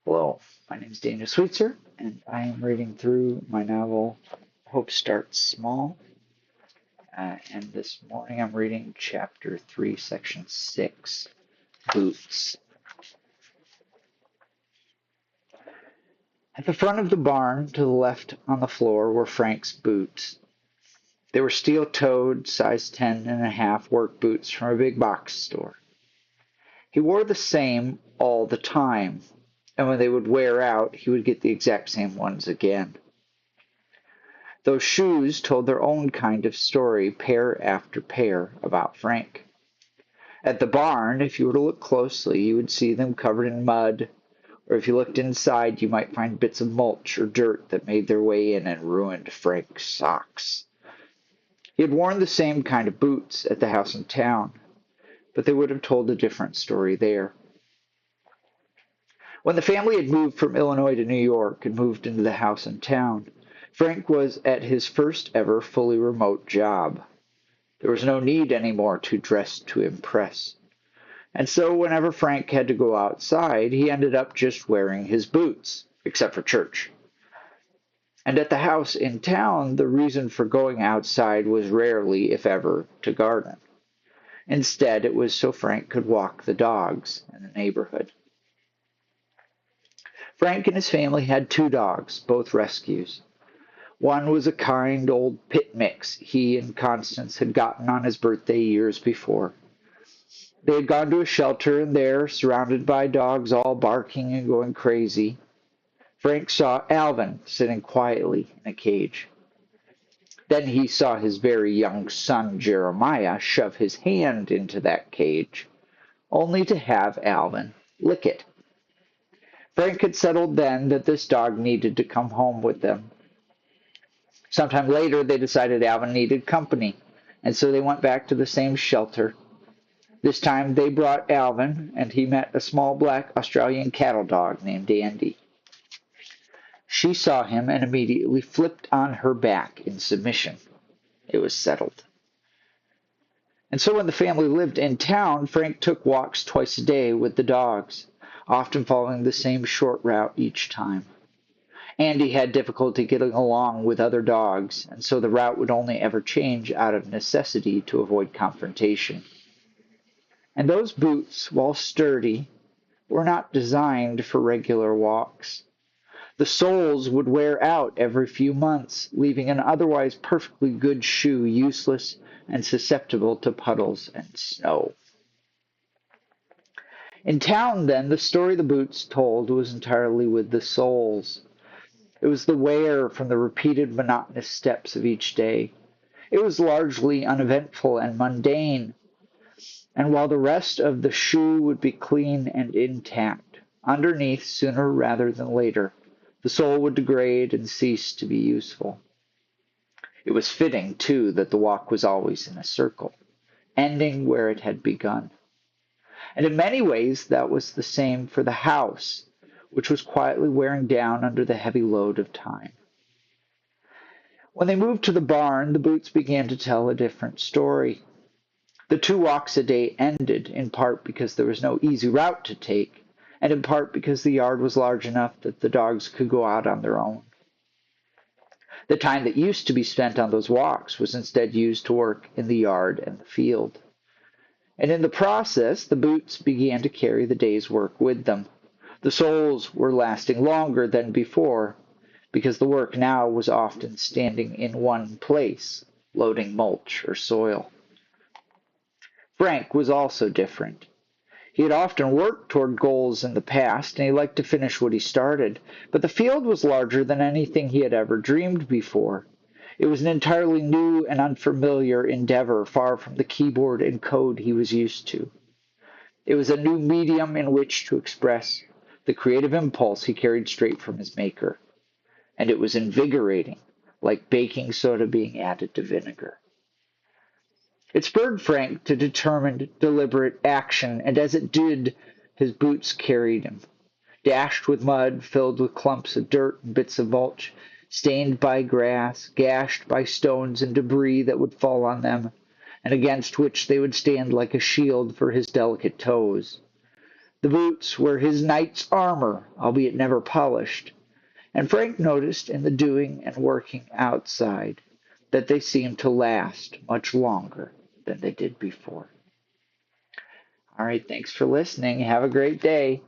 Hello, my name is Daniel Sweetser, and I am reading through my novel Hope Starts Small. And this morning I'm reading Chapter 3, Section 6, Boots. At the front of the barn, to the left on the floor, were Frank's boots. They were steel-toed, size 10.5 work boots from a big box store. He wore the same all the time, and when they would wear out, he would get the exact same ones again. Those shoes told their own kind of story, pair after pair, about Frank. At the barn, if you were to look closely, you would see them covered in mud, or if you looked inside, you might find bits of mulch or dirt that made their way in and ruined Frank's socks. He had worn the same kind of boots at the house in town, but they would have told a different story there. When the family had moved from Illinois to New York and moved into the house in town, Frank was at his first ever fully remote job. There was no need anymore to dress to impress. And so whenever Frank had to go outside, he ended up just wearing his boots, except for church. And at the house in town, the reason for going outside was rarely, if ever, to garden. Instead, it was so Frank could walk the dogs in the neighborhood. Frank and his family had 2 dogs, both rescues. One was a kind old pit mix he and Constance had gotten on his birthday years before. They had gone to a shelter, and there, surrounded by dogs all barking and going crazy, Frank saw Alvin sitting quietly in a cage. Then he saw his very young son, Jeremiah, shove his hand into that cage, only to have Alvin lick it. Frank had settled then that this dog needed to come home with them. Sometime later, they decided Alvin needed company, and so they went back to the same shelter. This time they brought Alvin, and he met a small black Australian cattle dog named Andy. She saw him and immediately flipped on her back in submission. It was settled. And so when the family lived in town, Frank took walks twice a day with the dogs, often following the same short route each time. Andy had difficulty getting along with other dogs, and so the route would only ever change out of necessity to avoid confrontation. And those boots, while sturdy, were not designed for regular walks. The soles would wear out every few months, leaving an otherwise perfectly good shoe useless and susceptible to puddles and snow. In town, then, the story the boots told was entirely with the soles. It was the wear from the repeated monotonous steps of each day. It was largely uneventful and mundane, and while the rest of the shoe would be clean and intact, underneath, sooner rather than later, the sole would degrade and cease to be useful. It was fitting, too, that the walk was always in a circle, ending where it had begun. And in many ways that was the same for the house, which was quietly wearing down under the heavy load of time. When they moved to the barn, the boots began to tell a different story. The 2 walks a day ended, in part because there was no easy route to take, and in part because the yard was large enough that the dogs could go out on their own. The time that used to be spent on those walks was instead used to work in the yard and the field. And in the process, the boots began to carry the day's work with them. The soles were lasting longer than before, because the work now was often standing in one place, loading mulch or soil. Frank was also different. He had often worked toward goals in the past, and he liked to finish what he started, but the field was larger than anything he had ever dreamed before. It was an entirely new and unfamiliar endeavor, far from the keyboard and code he was used to. It was a new medium in which to express the creative impulse he carried straight from his maker. And it was invigorating, like baking soda being added to vinegar. It spurred Frank to determined, deliberate action, and as it did, his boots carried him. Dashed with mud, filled with clumps of dirt and bits of mulch, stained by grass, gashed by stones and debris that would fall on them, and against which they would stand like a shield for his delicate toes. The boots were his knight's armor, albeit never polished, and Frank noticed in the doing and working outside that they seemed to last much longer than they did before. All right, thanks for listening. Have a great day.